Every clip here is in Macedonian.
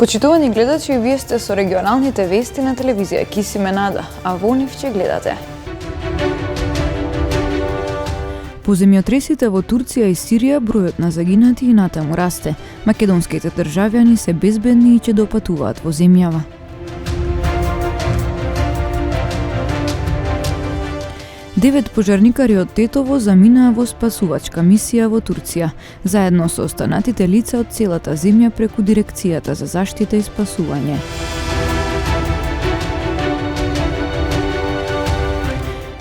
Почитувани гледачи, вие сте со регионалните вести на телевизија Кисиме Нада, а во нив ќе гледате. По земјотресите во Турција и Сирија бројот на загинати и натаму расте. Македонските државјани се безбедни и ќе допатуваат во земјава. Девет пожарникари од Тетово заминаа во спасувачка мисија во Турција, заедно со останатите лица од целата земја преку Дирекцијата за заштита и спасување.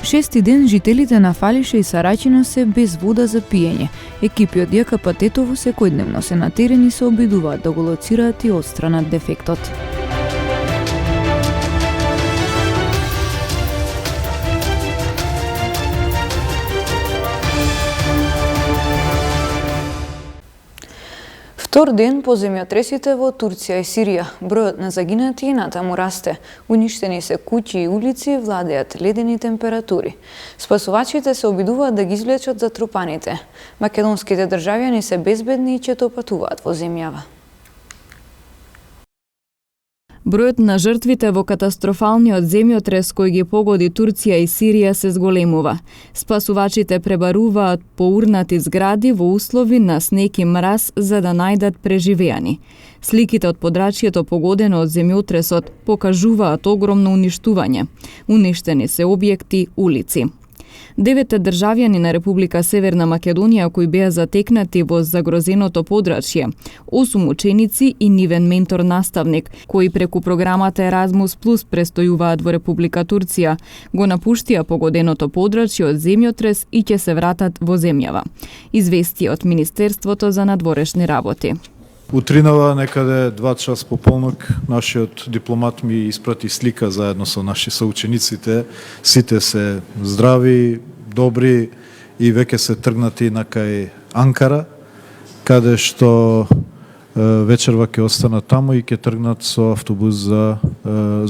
Шести ден жителите на Фалише и Сарачино се без вода за пиење. Екипи од ЈКП Тетово секојдневно се на терен и се обидуваат да го лоцираат и отстранат дефектот. Втор ден по земјотресите во Турција и Сирија, бројот на загинати и натаму расте. Уништени се куќи и улици, владеат ледени температури. Спасувачите се обидуваат да ги извлечат затрупаните. Македонските државјани се безбедни и ќе допатуваат во земјава. Бројот на жртвите во катастрофалниот земјотрес кој ги погоди Турција и Сирија се зголемува. Спасувачите пребаруваат по урнати згради во услови на снег и мраз за да најдат преживеани. Сликите од подрачјето погодено од земјотресот покажуваат огромно уништување. Уништени се објекти, улици. 9 државјани на Република Северна Македонија кои беа затекнати во загрозеното подрачје, 8 ученици и нивен ментор наставник, кои преку програмата Еразмус Плюс престојуваат во Република Турција, го напуштија погоденото подрачје од земјотрес и ќе се вратат во земјава. Известија од Министерството за надворешни работи. Утринава некаде 2 час по полнок нашиот дипломат ми испрати слика заедно со наши соучениците. Сите се здрави, добри и веќе се тргнати на кај Анкара, каде што вечерва ќе останат таму и ќе тргнат со автобус за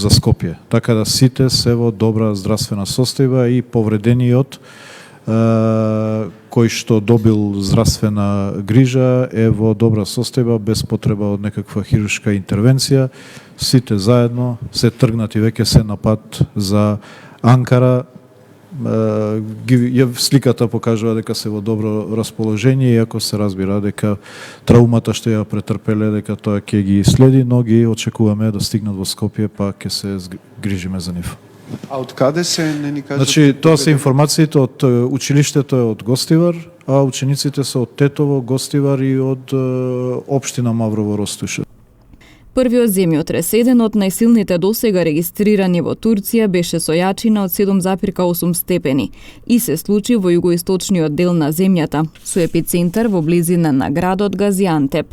Скопје. Така да сите се во добра здравствена состојба и повредениот кој што добил здравствена грижа е во добра состојба без потреба од некаква хируршка интервенција. Сите заедно се тргнати веќе се на пат за Анкара. Сликата покажува дека се во добро расположение, иако се разбира дека траумата што ја претрпеле, дека тоа ќе ги следи, но ги очекуваме да стигнат во Скопје, па ќе се грижиме за нив. А од каде се, не ни кажат? Значи, тоа се информациите од училиштето е од Гостивар, а учениците се од Тетово, Гостивар и од општина Маврово Ростуше. Првиот земјотрес, еден од најсилните досега регистрирани во Турција, беше со јачина од 7,8 степени и се случи во југоисточниот дел на земјата, со епицентар во близина на градот Газиантеп.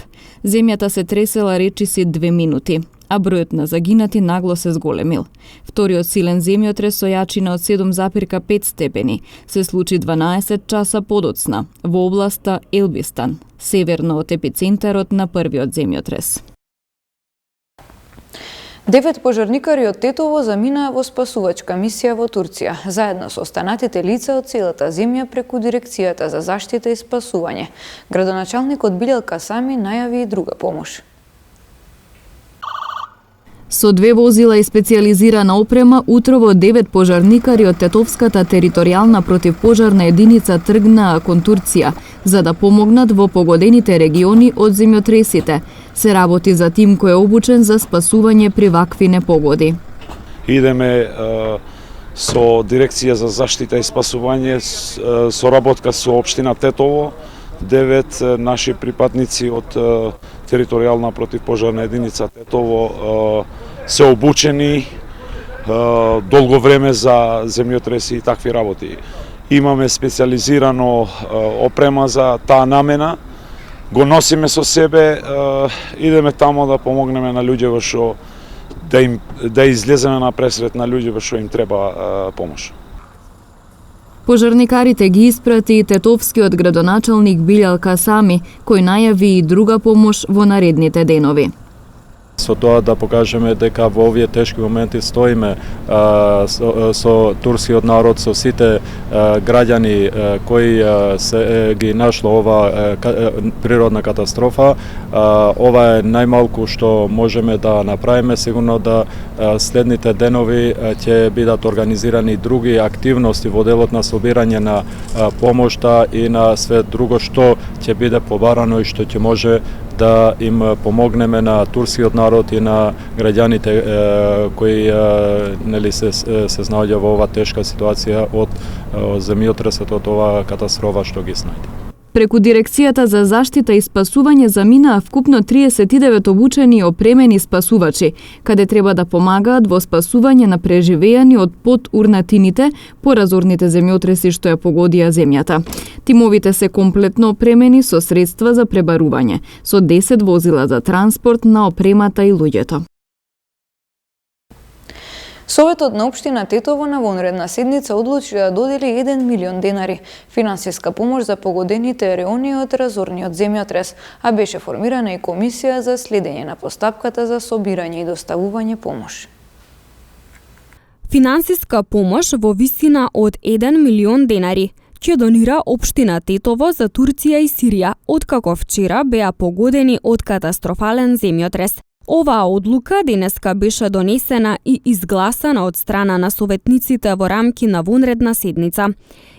Земјата се тресела речиси 2 минути, а бројот на загинати нагло се зголемил. Вториот силен земјотрес со јачина од 7,5 степени се случи 12 часа подоцна во областа Елбистан, северно од епицентарот на првиот земјотрес. 9 пожарникари од Тетово заминаа во спасувачка мисија во Турција, заедно со останатите лица од целата земја преку Дирекцијата за заштита и спасување. Градоначалникот Билјал Касами најави и друга помош. Со 2 возила и специјализирана опрема, утрово 9 пожарникари од Тетовската територијална противпожарна единица тргнаа кон Турција, за да помогнат во погодените региони од земјотресите. Се работи за тим кој е обучен за спасување при вакви непогоди. Идеме со Дирекција за заштита и спасување, соработка со општина Тетово, 9 наши припадници од територијална противпожарна единица Тетово се обучени долго време за земјотреси и такви работи. Имаме специјализирано опрема за таа намена, го носиме со себе, идеме тамо да помогнеме на луѓето што да излеземе на пресрет на луѓето што им треба помош. Пожарникарите ги испрати и тетовскиот градоначалник Билјал Касами, кој најави и друга помош во наредните денови. Со тоа да покажеме дека во овие тешки моменти стоиме со турскиот народ, со сите граѓани кои се ги нашло ова природна катастрофа. Ова е најмалку што можеме да направиме. Сигурно да следните денови ќе бидат организирани други активности во делот на собирање на помошта и на све друго што ќе биде побарано и што ќе може да им помогнеме на турскиот народ и на граѓаните кои нели се наоѓа во ова тешка ситуација од земјотресот, од оваа катастрофа што ги снајде. Преку Дирекцијата за заштита и спасување заминаа вкупно 39 обучени и опремени спасувачи, каде треба да помагаат во спасување на преживеани од подурнатините по разорните земјотреси што ја погодија земјата. Тимовите се комплетно опремени со средства за пребарување, со 10 возила за транспорт на опремата и луѓето. Советот на општина Тетово на вонредна седница одлучи да додели 1 милион денари финансиска помош за погодените реони од разорниот земјотрес, а беше формирана и комисија за следење на постапката за собирање и доставување помош. Финансиска помош во висина од 1 милион денари ќе донира општина Тетово за Турција и Сирија, откако вчера беа погодени од катастрофален земјотрес. Оваа одлука денеска беше донесена и изгласана од страна на советниците во рамки на вонредна седница.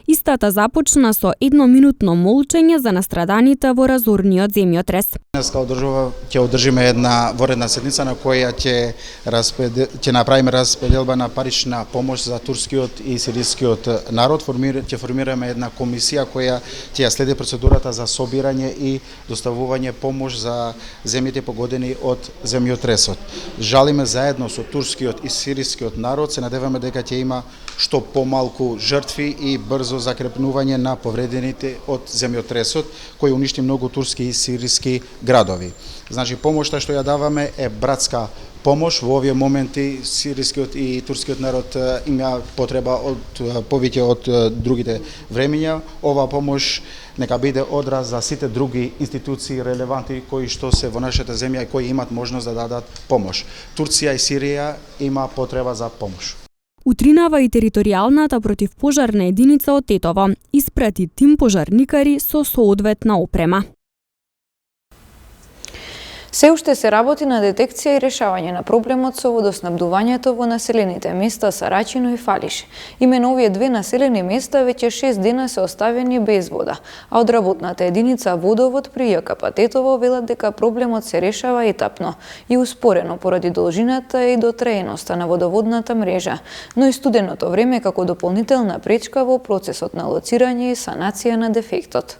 Истата започна со едноминутно молчење за настраданите во разорниот земјотрес. Денеска ќе одржиме една вонредна седница на која ќе направиме распределба на парична помош за турскиот и сирискиот народ. Ќе формираме една комисија која ќе ја следи процедурата за собирање и доставување помош за земјите погодени од земјотресот. Жалиме заедно со турскиот и сирискиот народ, се надеваме дека ќе има што помалку жртви и брзо закрепнување на повредените од земјотресот, кој уништи многу турски и сириски градови. Значи, помошта што ја даваме е братска помош. Во овие моменти сирискиот и турскиот народ има потреба од повеќе од другите времења. Ова помош нека биде одраз за сите други институции релевантни кои што се во нашата земја и кои имат можност да дадат помош. Турција и Сирија има потреба за помош. Утринава и територијалната противпожарна единица од Тетово испрати тим пожарникари со соодветна опрема. Се уште се работи на детекција и решавање на проблемот со водоснабдувањето во населените места Сарачино и Фалиш. Имено овие две населени места веќе 6 дена се оставени без вода, а од работната единица Водовод при ЈКП Тетово велат дека проблемот се решава етапно и успорено поради должината и дотраеноста на водоводната мрежа, но и студеното време како дополнителна пречка во процесот на лоцирање и санација на дефектот.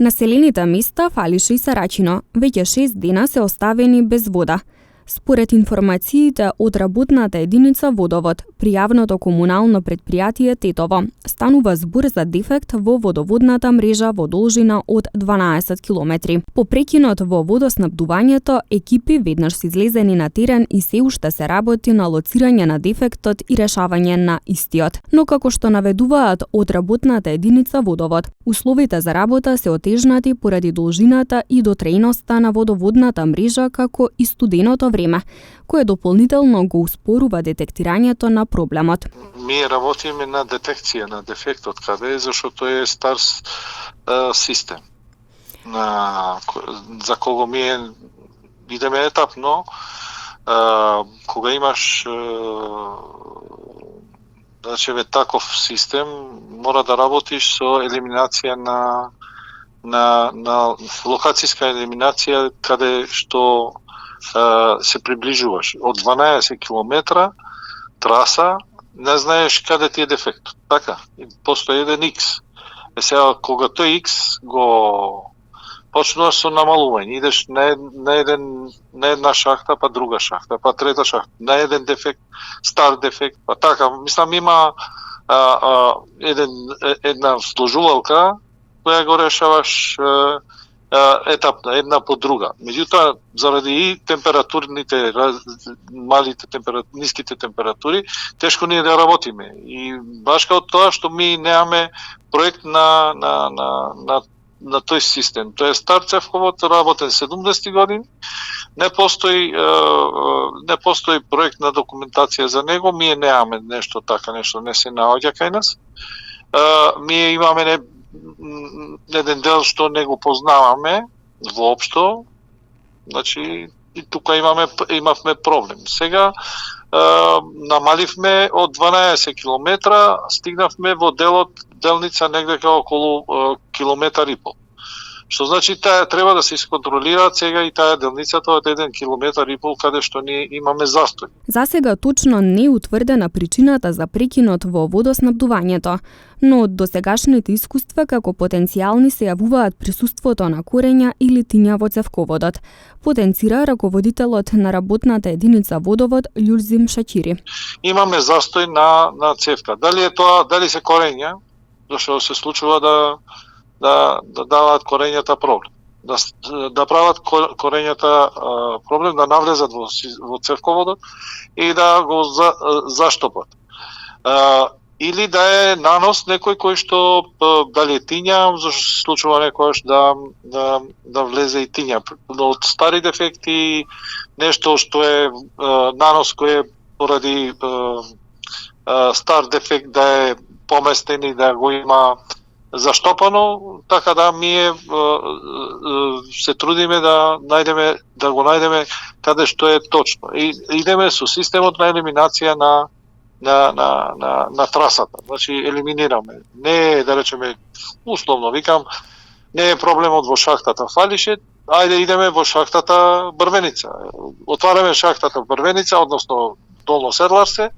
Населените места Фалиш и Сарачино веќе 6 дена се оставени без вода. Според информациите од работната единица Водовод при јавното комунално предпријатие Тетово, станува збор за дефект во водоводната мрежа во должина од 12 километри. По прекинот во водоснабдувањето, екипи веднаш се излезени на терен и се уште се работи на лоцирање на дефектот и решавање на истиот. Но како што наведуваат од работната единица Водовод, условите за работа се отежнати поради должината и дотраеноста на водоводната мрежа како и студеното време, кое дополнително го успорува детектирањето на проблемот. Ние работиме на детекција на дефектот каде, зашто е стар систем. За кого ми идеме етапно, кога имаш да речеме таков систем, мора да работиш со елиминација на локацијска елиминација каде што се приближуваш. Од 12 километра траса, не знаеш каде ти е дефектот. Така, постои еден X. Сега, кога тој X го почнуваш со намалување, идеш на една шахта, па друга шахта, па трета шахта, на еден дефект, стар дефект, па така. Мислам, има една сложувалка која го решаваш етапно, една по друга. Меѓутоа, заради и температурните, ниските температури, тешко ние да работиме. И баш као тоа што ми немаме проект на тој систем. Тоа е стар цевковод, работен 70 години, Не постои проектна документација за него, ние немаме нешто така, нешто не се наоѓа кај нас. Ние имаме еден дел што не го познаваме воопшто, значи и тука имавме проблем. Сега намаливме од 12 километра, стигнавме во делница негде околу километар и пол. Што значи таа треба да се исконтролира сега и таа делницата од 1 километар и пол каде што ние имаме застој. За сега точно не е утврдена причината за прекинот во водоснабдувањето, но од досегашните искуства како потенцијални се јавуваат присуството на корења или тиња во цевководот, потенцира раководителот на работната единица водовод Љурзим Шачири. Имаме застој на цевка. Дали се корења, зашто се случува да даваат корењата проблем, да прават корењата проблем, да навлезат во цевководот и да го заштопат. Или да е нанос некој кој што дали е тиња, зашто се случува некојаш да влезе и тиња. Но од стари дефекти, нешто што е нанос кој е поради стар дефект да е поместен и да го има заштопано, така да ние се трудиме да го најдеме каде што е точно. И идеме со системот на елиминација на трасата. Значи елиминираме. Не е, да речеме, условно викам, не е проблемот во шахтата Фалише, ајде идеме во шахтата Брвеница. Отвараме шахтата Брвеница, односно Долно Седларсе,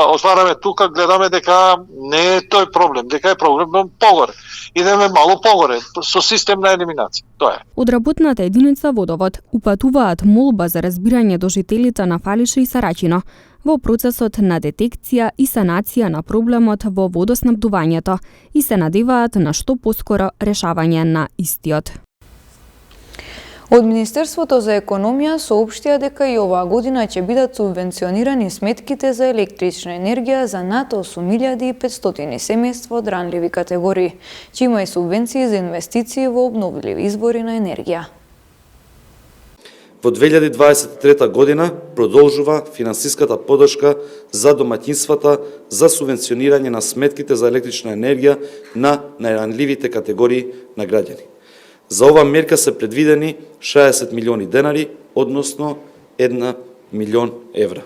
отвараме тука, гледаме дека не е тој проблем, дека е проблем погоре. Идеме мало погоре, со систем на елиминација. Тоа е. Од работната единица водовод упатуваат молба за разбирање до жителите на Фалише и Сарачино во процесот на детекција и санација на проблемот во водоснабдувањето и се надеваат на што поскоро решавање на истиот. Од Министерството за економија соопштија дека и оваа година ќе бидат субвенционирани сметките за електрична енергија за над 8500 семејства од ранливи категории, ќе има и субвенции за инвестиции во обновливи извори на енергија. Во 2023 година продолжува финансиската поддршка за домаќинствата за субвенционирање на сметките за електрична енергија на најранливите категории на граѓани. За ова мерка се предвидени 60 милиони денари, односно 1 милион евра.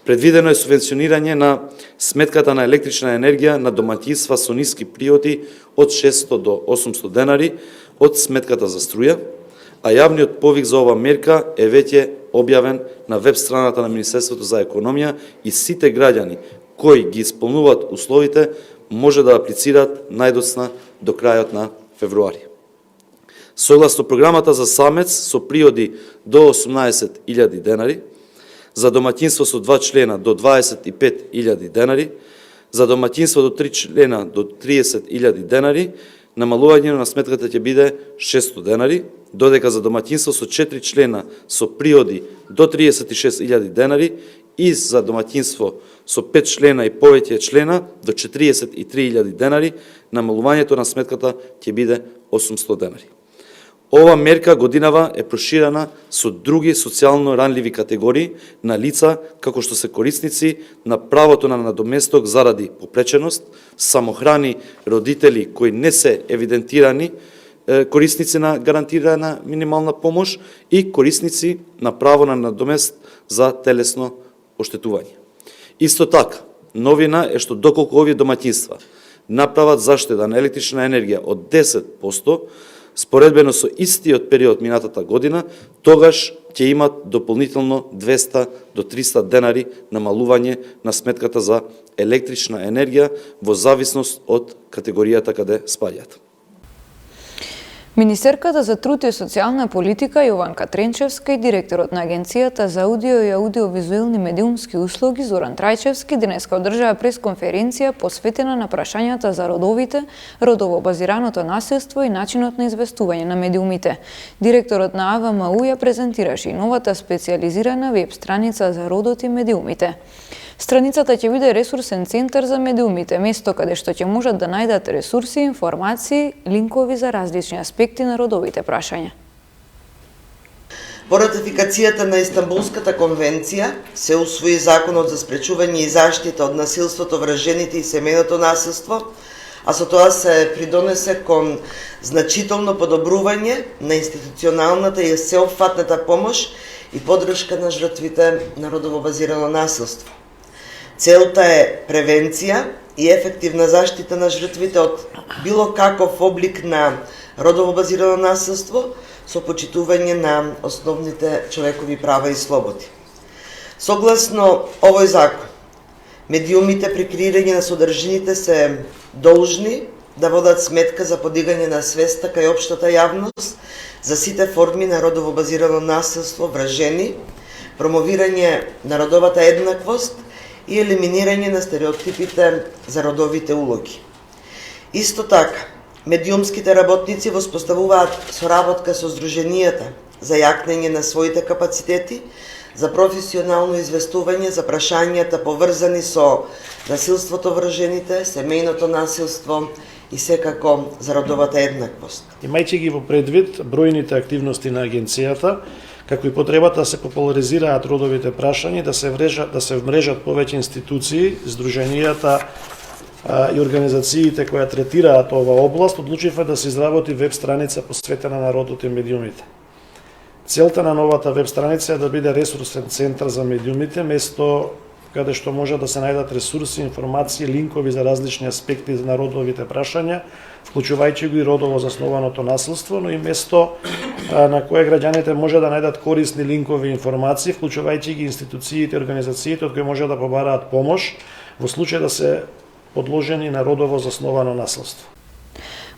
Предвидено е субвенционирање на сметката на електрична енергија на домаќинства со ниски приходи од 600 до 800 денари од сметката за струја, а јавниот повик за ова мерка е веќе објавен на веб страната на Министерството за економија и сите граѓани кои ги исполнуваат условите може да аплицираат најдоцна до крајот на февруари. Согласно програмата за самец со приоди до 18.000 денари, за домаќинство со 2 члена до 25.000 денари, за домаќинство до 3 члена до 30.000 денари, намалување на сметката ќе биде 600 денари, додека за домаќинство со 4 члена со приоди до 36.000 денари и за домаќинство со 5 члена и повеќе члена до 43.000 денари, намалувањето на сметката ќе биде 800 денари. Ова мерка годинава е проширена со други социјално ранливи категории на лица како што се корисници на правото на надоместок заради попреченост, самохрани родители кои не се евидентирани корисници на гарантирана минимална помош и корисници на право на надомест за телесно оштетување. Исто така, новина е што доколку овие домаќинства направат заштеда на електрична енергија од 10%, споредбено со истиот период минатата година, тогаш ќе имат дополнително 200 до 300 денари намалување на сметката за електрична енергија во зависност од категоријата каде спаѓаат. Министерката за труд и социјална политика Јованка Тренчевска и директорот на Агенцијата за аудио и аудиовизуелни медиумски услуги Зоран Трајчевски денеска одржаа пресконференција посветена на прашањата за родовите, родово-базираното насилство и начинот на известување на медиумите. Директорот на АВМУ ја презентираше и новата специјализирана веб страница за родот и медиумите. Страницата ќе биде ресурсен центар за медиумите, место каде што ќе можат да најдат ресурси, информации, линкови за различни аспекти на родовите прашања. По ратификацијата на Истанбулската конвенција се усвои Законот за спречување и заштита од насилството врз жените и семејното насилство, а со тоа се придонесе кон значително подобрување на институционалната и сеопфатната помош и поддршка на жртвите на родово базирано насилство. Целта е превенција и ефективна заштита на жртвите од било каков облик на родово базирано насилство со почитување на основните човекови права и слободи. Согласно овој закон, медиумите при креирање на содржините се должни да водат сметка за подигање на свеста кај општата јавност за сите форми на родово базирано насилство врз жени, промовирање на родовата еднаквост и елиминирање на стереотипите за родовите улоги. Исто така, медиумските работници воспоставуваат соработка со здруженијата за јакнење на своите капацитети, за професионално известување за прашањата поврзани со насилството врз жените, семејното насилство и секако за родовата еднаквост. Имајќи ги во предвид бројните активности на агенцијата, како и потребата да се популаризираат родовите прашања, да се вмрежат повеќе институции, здруженијата и организациите кои третираат оваа област, одлучивме да се изработи веб страница посветена на родот и медиумите. Целта на новата веб страница е да биде ресурсен центар за медиумите, место каде што може да се најдат ресурси, информации, линкови за различни аспекти на родовите прашања, вклучувајќи го и родово заснованото насилство, но и место на кое граѓаните може да најдат корисни линкови информации, вклучувајќи ги институциите и организациите од кои може да побараат помош во случај да се подложени на родово засновано насилство.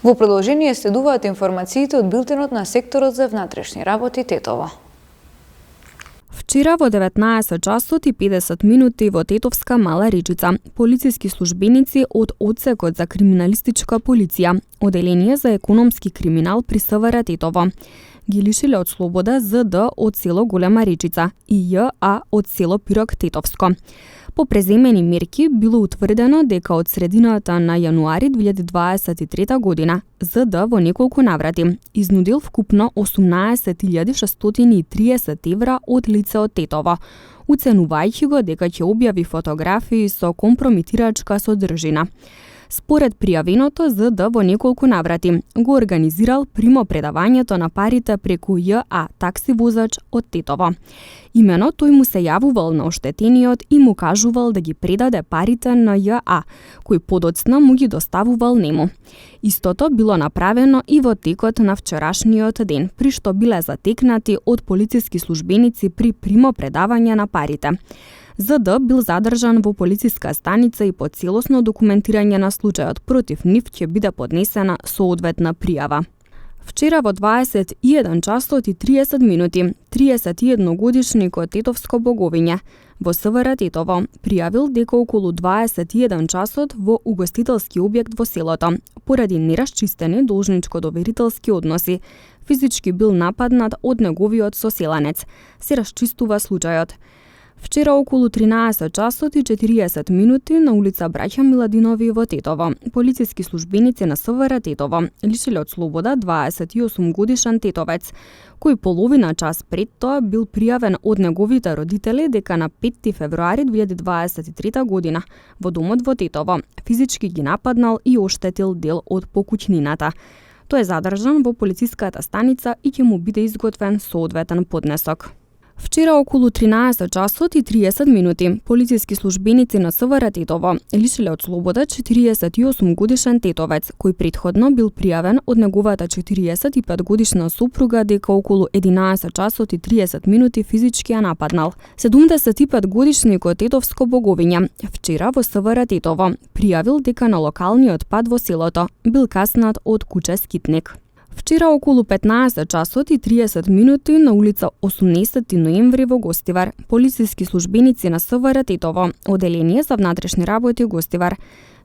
Во продолжение следуваат информациите од билтенот на секторот за внатрешни работи Тетово. Вчера во 19 часот и 50 минути во Тетовска Мала Речица, полициски службеници од Одсекот за криминалистичка полиција, Оделение за економски криминал при СВР Тетово, ги лишиле од слобода ЗД од село Голема Речица и ЈА од село Пирок Тетовско. По преземени мерки било утврдено дека од средината на јануари 2023 година ЗД во неколку наврати изнудил вкупно 18.630 евра од лице од Тетово, уценувајќи го дека ќе објави фотографии со компромитирачка содржина. Според пријавеното, ЗД во неколку наврати го организирал примопредавањето на парите преку ЈА, такси возач од Тетово. Имено тој му се јавувал на оштетениот и му кажувал да ги предаде парите на ЈА, кој подоцна му ги доставувал нему. Истото било направено и во текот на вчерашниот ден, при што биле затекнати од полициски службеници при примопредавање на парите. ЗД бил задржан во полициска станица и по целосно документирање на случајот против нив ќе биде поднесена соодветна пријава. Вчера во 21 часот и 30 минути, 31 годишникот Тетовско Боговиње во СВР Тетово пријавил дека околу 21 часот во угостителски објект во селото, поради нерасчистени должничко-доверителски односи, физички бил нападнат од неговиот соселанец. Се расчистува случајот. Вчера околу 13 часот и 40 минути на улица Браќа Миладинови во Тетово, полициски службеници на СВР Тетово лишиле од слобода 28 годишен тетовец, кој половина час пред тоа бил пријавен од неговите родители дека на 5 февруари 2023 година во домот во Тетово физички ги нападнал и оштетил дел од покуќнината. Тој е задржан во полициската станица и ќе му биде изготвен соодветен поднесок. Вчера околу 13 часот и 30 минути полициски службеници на СВР Тетово лишиле од слобода 48 годишен тетовец, кој претходно бил пријавен од неговата 45 годишна супруга дека околу 11 часот и 30 минути физички ја нападнал. 75 годишникот Тетовско Боговиње вчера во СВР Тетово пријавил дека на локалниот пат во селото бил каснат од куче скитник. Вчера околу 15 часот и 30 минути на улица 18 ноември во Гостивар, полициски службеници на СВР Тетово, Оделение за внатрешни работи Гостивар,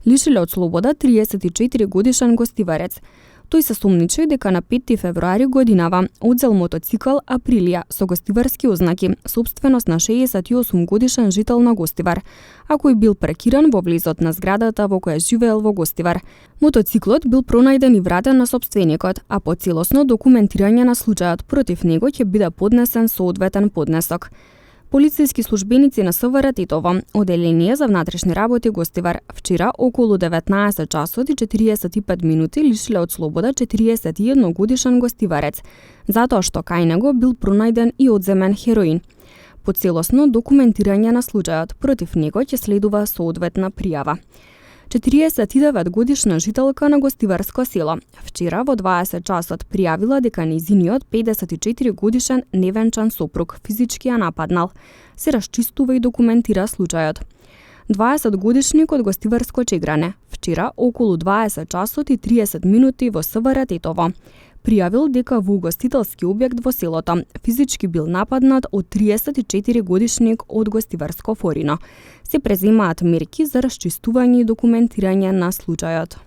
лишиле од слобода 34 годишен гостиварец. Тој се сомничи дека на 5 февруари годинава одзел мотоцикл Априлија со гостиварски ознаки, собственост на 68 годишен жител на Гостивар, а кој бил паркиран во влезот на зградата во која живеел во Гостивар. Мотоциклот бил пронајден и вратен на собственикот, а по целосно документирање на случајот против него ќе биде поднесен соодветен поднесок. Полициски службеници на СВР Тетово, Оделение за внатрешни работи Гостивар, вчера околу 19 часот и 45 минути лишиле од слобода 41 годишен гостиварец, затоа што кај него бил пронајден и одземен хероин. По целосно документирање на случајот против него ќе следува соодветна пријава. 49 годишна жителка на Гостиварско село вчера во 20 часот пријавила дека нејзиниот 54 годишен невенчан сопруг физички ја нападнал. Се расчистува и документира случајот. 20 годишник од Гостиварско Чегране вчера околу 20 часот и 30 минути во СВР Тетово пријавил дека во угостителски објект во селото физички бил нападнат од 34 годишник од Гостиварско Форино. Се преземаат мерки за расчистување и документирање на случајот.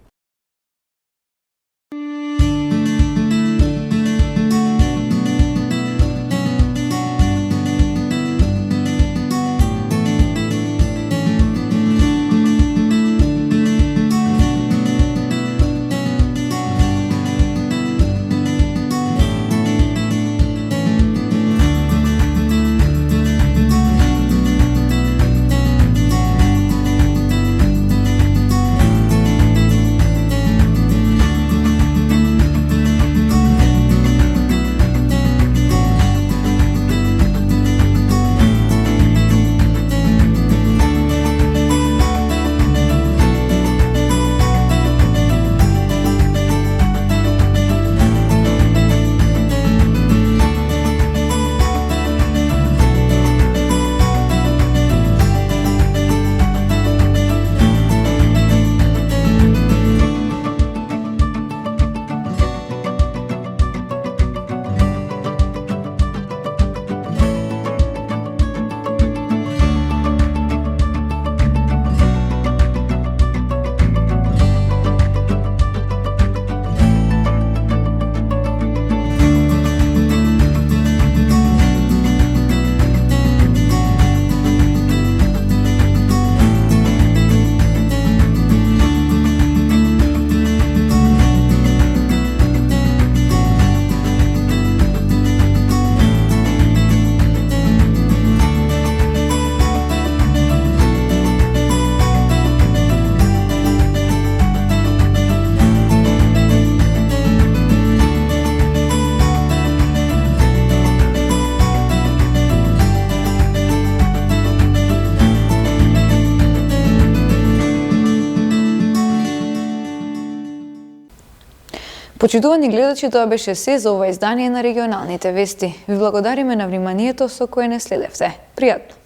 Почитувани гледачи, тоа беше се за ова издание на регионалните вести. Ви благодариме на вниманието со кое не следевте. Пријатно!